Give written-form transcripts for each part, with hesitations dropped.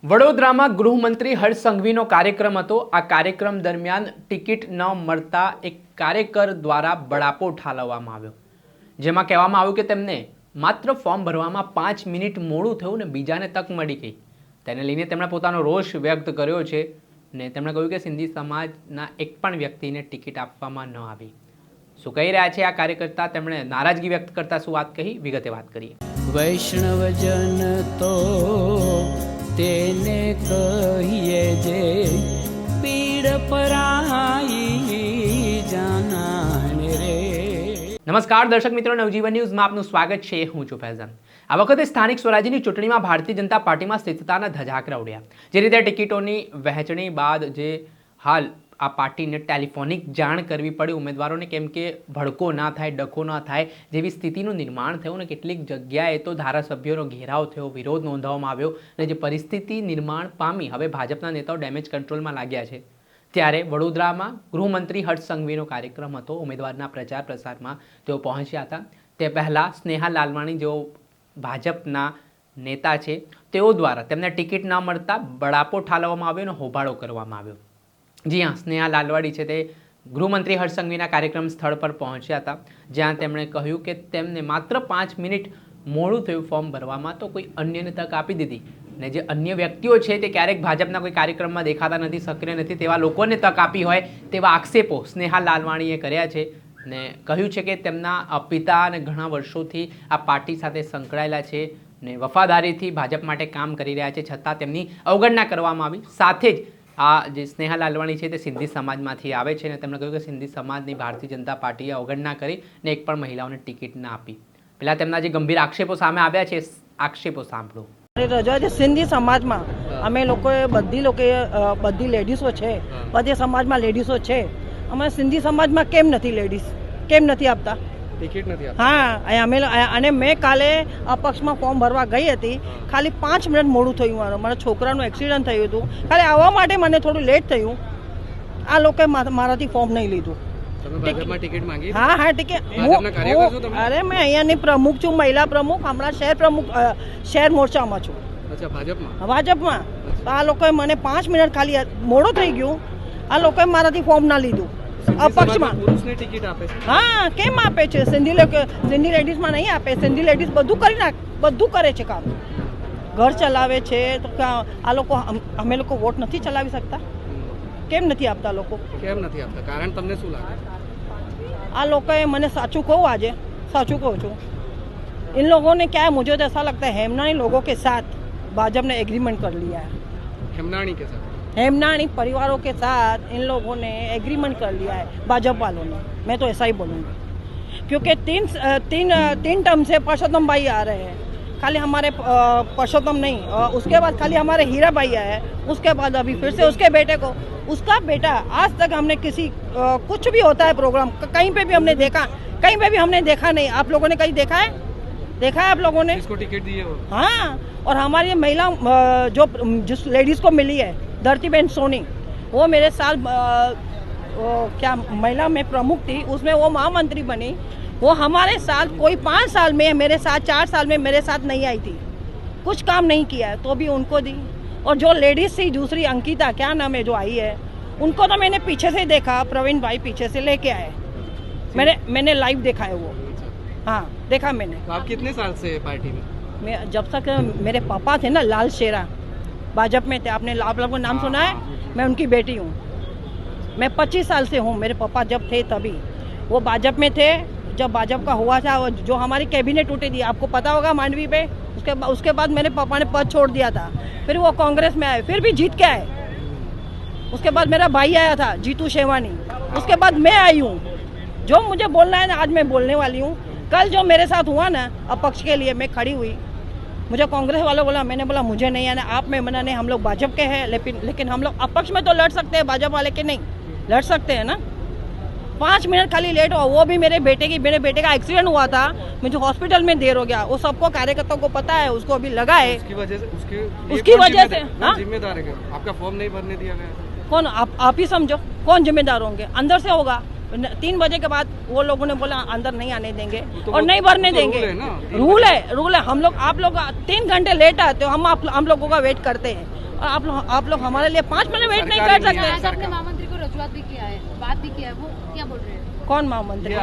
વડોદરામાં ગૃહમંત્રી હર્ષ સંઘવીનો કાર્યક્રમ હતો। આ કાર્યક્રમ દરમિયાન ટિકિટ ન મળતા એક કાર્યકર દ્વારા બળાપો ઠાલવવામાં આવ્યો, જેમાં કહેવામાં આવ્યું કે તેમને માત્ર ફોર્મ ભરવામાં 5 મિનિટ મોડું થયું ને બીજાને તક મળી ગઈ। તેને લઈને તેમણે પોતાનો રોષ વ્યક્ત કર્યો છે ને તેમણે કહ્યું કે સિંધી સમાજના એક પણ વ્યક્તિને ટિકિટ આપવામાં ન આવી। શું કહી રહ્યા છે આ કાર્યકર્તા, તેમણે નારાજગી વ્યક્ત કરતા શું વાત કહી, વિગતે વાત કરીએ। વૈષ્ણવજન તો તેને કહીએ જે પીડ પરાઈ જાનાને રે। નમસ્કાર દર્શક મિત્રો, નવજીવન ન્યૂઝમાં આપનું સ્વાગત છે। હું છું ફૈઝાન। આ વખતે સ્થાનિક સ્વરાજ્યની ચૂંટણીમાં ભારતીય જનતા પાર્ટીમાં સ્થિરતાના ધજાકરા ઉડ્યા। જે રીતે ટિકિટોની વહેંચણી બાદ જે હાલ આ પાર્ટીને ટેલિફોનિક જાણ કરવી પડી ઉમેદવારોને, કેમ કે ભડકો ના થાય, ડખો ના થાય જેવી સ્થિતિનું નિર્માણ થયું ને કેટલીક જગ્યાએ તો ધારાસભ્યોનો ઘેરાવ થયો, વિરોધ નોંધવામાં આવ્યો અને જે પરિસ્થિતિ નિર્માણ પામી, હવે ભાજપના નેતાઓ ડેમેજ કંટ્રોલમાં લાગ્યા છે। ત્યારે વડોદરામાં ગૃહમંત્રી હર્ષ સંઘવીનો કાર્યક્રમ હતો। ઉમેદવારના પ્રચાર પ્રસારમાં તેઓ પહોંચ્યા હતા। તે પહેલાં સ્નેહા લાલવાણી, જેઓ ભાજપના નેતા છે, તેઓ દ્વારા તેમને ટિકિટ ન મળતા બળાપો ઠાલવવામાં આવ્યો અને હોબાળો કરવામાં આવ્યો। જી હા, સ્નેહા લાલવાડી છે તે ગૃહમંત્રી હર્ષ સંઘવીના કાર્યક્રમ સ્થળ પર પહોંચ્યા હતા, જ્યાં તેમણે કહ્યું કે તેમને માત્ર 5 મિનિટ મોડું થયું ફોર્મ ભરવામાં, તો કોઈ અન્યને તક આપી દીધી ને જે અન્ય વ્યક્તિઓ છે તે ક્યારેક ભાજપના કોઈ કાર્યક્રમમાં દેખાતા નથી, સક્રિય નથી, તેવા લોકોને તક આપી હોય તેવા આક્ષેપો સ્નેહા લાલવાણીએ કર્યા છે ને કહ્યું છે કે તેમના પિતા અને ઘણા વર્ષોથી આ પાર્ટી સાથે સંકળાયેલા છે ને વફાદારીથી ભાજપ માટે કામ કરી રહ્યા છે, છતાં તેમની અવગણના કરવામાં આવી। સાથે જ આ જે સ્નેહા લાલવાણી છે તે સિંધી સમાજમાંથી આવે છે અને તેમણે કહ્યું કે સિંધી સમાજની ભારતીય જનતા પાર્ટીએ અવગણના કરી ને એક પણ મહિલાઓને ટિકિટ ના આપી। પહેલાં તેમના જે ગંભીર આક્ષેપો સામે આવ્યા છે, આક્ષેપો સાંભળો। રજૂઆત છે સિંધી સમાજમાં અમે લોકોએ બધી લેડીઝો છે, બધી સમાજમાં લેડીઝો છે, અમે સિંધી સમાજમાં કેમ નથી લેડીઝ, કેમ નથી આપતા ટિકિટ નથી આપતા? હા, અમે અને મેં કાલે અપક્ષમાં ફોર્મ ભરવા ગઈ હતી, ખાલી 5 મિનિટ મોડું થયું। મારા છોકરાનું એક્સિડન્ટ થયું હતું, ખાલી આવવા માટે મને થોડું લેટ થયું। આ લોકોએ મારાથી ફોર્મ નહીં લીધું। હા, ટિકિટ અરે મેં અહીંયાની પ્રમુખ છું, મહિલા પ્રમુખ, હમણાં શહેર પ્રમુખ, શહેર મોરચામાં છું ભાજપમાં। આ લોકોએ મને 5 મિનિટ ખાલી મોડું થઈ ગયું, આ લોકોએ મારાથી ફોર્મ ના લીધું અપક્ષમાં। હા, કેમ આપે છે? સિંધી લેડીઝમાં નહીં આપે? સિંધી લેડીઝ બધું કરે છે કામ, ઘર ચલાવે છે, તો આ લોકો અમે લોકો વોટ નથી ચલાવી શકતા? કેમ નથી આપતા લોકો? કેમ નથી આપતા? કારણ તમને શું લાગે? આ લોકોએ મને સાચું કહું, આજે સાચું કહું છું, इन लोगों ने क्या है, मुझे तो ऐसा लगता है हेमनानी लोगों के साथ भाजपा ने एग्रीमेंट कर लिया है। हेमनानी के साथ, हेमनानी परिवारों के साथ इन लोगों ने एग्रीमेंट कर लिया है भाजपा वालों ने। मैं तो ऐसा ही बोलूँगी, क्योंकि तीन टर्म से परसोत्तम भाई आ रहे हैं, खाली हमारे परसोत्तम नहीं, उसके बाद खाली हमारे हीरा भाई आए हैं, उसके बाद अभी फिर से उसके बेटे को, उसका बेटा, आज तक हमने किसी कुछ भी होता है प्रोग्राम, कहीं पे भी हमने देखा, कहीं पे भी हमने देखा नहीं। आप लोगों ने कहीं देखा है? देखा है आप लोगों ने? इसको टिकट दी है वो। हाँ, और हमारी महिला जो जिस लेडीज़ को मिली है, धरती बहन सोनी, वो मेरे साथ क्या महिला में प्रमुख थी, उसमें वो महामंत्री बनी। वो हमारे साथ कोई 5 साल में मेरे साथ, 4 साल में मेरे साथ नहीं आई थी, कुछ काम नहीं किया है, तो भी उनको दी। और जो लेडीज थी दूसरी, अंकिता क्या नाम है, जो आई है, उनको तो मैंने पीछे से देखा, प्रवीण भाई पीछे से लेके आए, मैंने लाइव देखा है वो। हाँ, देखा मैंने। तो आप कितने साल से पार्टी में? मैं जब तक मेरे पापा थे ना, लाल शेरा भाजपा में थे, आपने आप लोगों को नाम सुना है? मैं उनकी बेटी हूँ। मैं 25 साल से हूँ, मेरे पापा जब थे तभी वो भाजपा में थे। जब भाजपा का हुआ था, जो हमारी कैबिनेट टूटी थी, आपको पता होगा, मांडवी पे, उसके बाद मेरे पापा ने पद छोड़ दिया था, फिर वो कांग्रेस में आए, फिर भी जीत के आए। उसके बाद मेरा भाई आया था, जीतू शेवानी, उसके बाद मैं आई हूँ। जो मुझे बोलना है ना, आज मैं बोलने वाली हूँ। कल जो मेरे साथ हुआ ना, अपक्ष के लिए मैं खड़ी हुई, मुझे कांग्रेस वालों बोला, मैंने बोला मुझे नहीं आना, आप में मना नहीं, हम लोग भाजपा के हैं, लेकिन हम लोग अपक्ष में तो लड़ सकते हैं, भाजपा वाले के नहीं लड़ सकते हैं ना। 5 मिनट खाली लेट हुआ, वो भी मेरे बेटे का एक्सीडेंट हुआ था, मुझे हॉस्पिटल में देर हो गया। वो सबको कार्यकर्ताओं को पता है, उसको अभी लगा है, उसकी वजह से जिम्मेदार है। आपका फॉर्म नहीं भरने दिया गया? कौन? आप ही समझो, कौन जिम्मेदार होंगे? अंदर से होगा, 3 बजे के बाद वो लोगों ने बोला अंदर नहीं आने देंगे और नहीं भरने देंगे। रूल है। हम लोग आप लोग 3 घंटे लेट आते हो, हम लोगों का वेट करते हैं और आप लोग हमारे लिए 5 मिनट वेट नहीं कर सकते। आज आपने महामंत्री को रजूआत भी किया है, बात भी किया है, वो क्या बोल रहे हैं? कौन महामंत्री?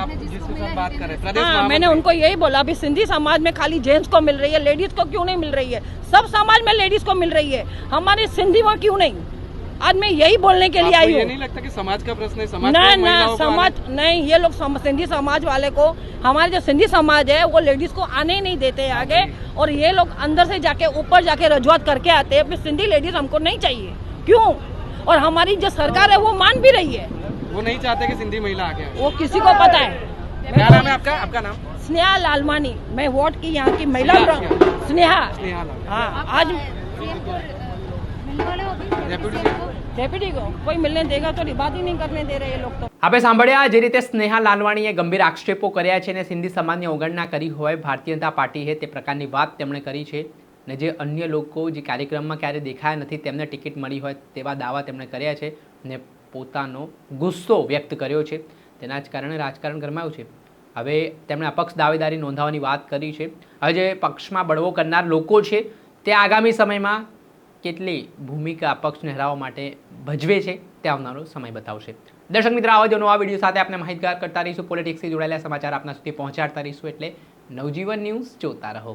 बात करें हाँ, मैंने उनको यही बोला अभी सिंधी समाज में खाली जेंट्स को मिल रही है, लेडीज को क्यों नहीं मिल रही है? सब समाज में लेडीज को मिल रही है, हमारे सिंधी में क्यों नहीं? आज मैं यही बोलने के लिए आई हूँ। नहीं लगता कि समाज का प्रश्न है? समाज ना समाज नहीं, ये लोग सिंधी समाज वाले को, हमारे जो सिंधी समाज है वो लेडीज को आने ही नहीं देते आगे, और ये लोग अंदर से जाके ऊपर जाके रजूआत करके आते हैं अपनी सिंधी लेडीज हमको नहीं चाहिए। क्यों? और हमारी जो सरकार है वो मान भी रही है, वो नहीं चाहते कि सिंधी महिला आगे आए। वो किसी को पता है। क्या नाम है आपका? आपका नाम? स्नेहा लालवानी, मैं वोट की यहाँ की महिला स्नेहा। हाँ, आज सीएम को मिलने वाले हो अभी? डेप्यूटी को कोई मिलने देगा तो बात ही नहीं करने दे रहे ये लोग तो। આપણે સાંભળ્યા જે રીતે સ્નેહા લાલવાણીએ ગંભીર આક્ષેપો કર્યા છે અને સિંધી સમાજની અવગણના કરી હોય ભારતીય જનતા પાર્ટી છે તે પ્રકારની વાત તેમણે કરી છે ને જે અન્ય લોકો જે કાર્યક્રમમાં ક્યારે દેખાયા નથી તેમને ટિકિટ મળી હોય તેવા દાવા તેમણે કર્યા છે ને પોતાનો ગુસ્સો વ્યક્ત કર્યો છે, તેના જ કારણે રાજકારણ ગરમાયું છે। હવે તેમણે અપક્ષ દાવેદારી નોંધાવવાની વાત કરી છે। હવે જે પક્ષમાં બળવો કરનાર લોકો છે તે આગામી સમયમાં કેટલી ભૂમિકા અપક્ષને હરાવવા માટે ભજવે છે તે આવનારો સમય બતાવશે। દર્શક મિત્ર, આવા જ નવા વિડીયો સાથે આપણે માહિતગાર કરતા રહીશું, પોલિટિક્સથી જોડાયેલા સમાચાર આપના સુધી પહોંચાડતા રહીશું, એટલે નવજીવન ન્યૂઝ જોતા રહો।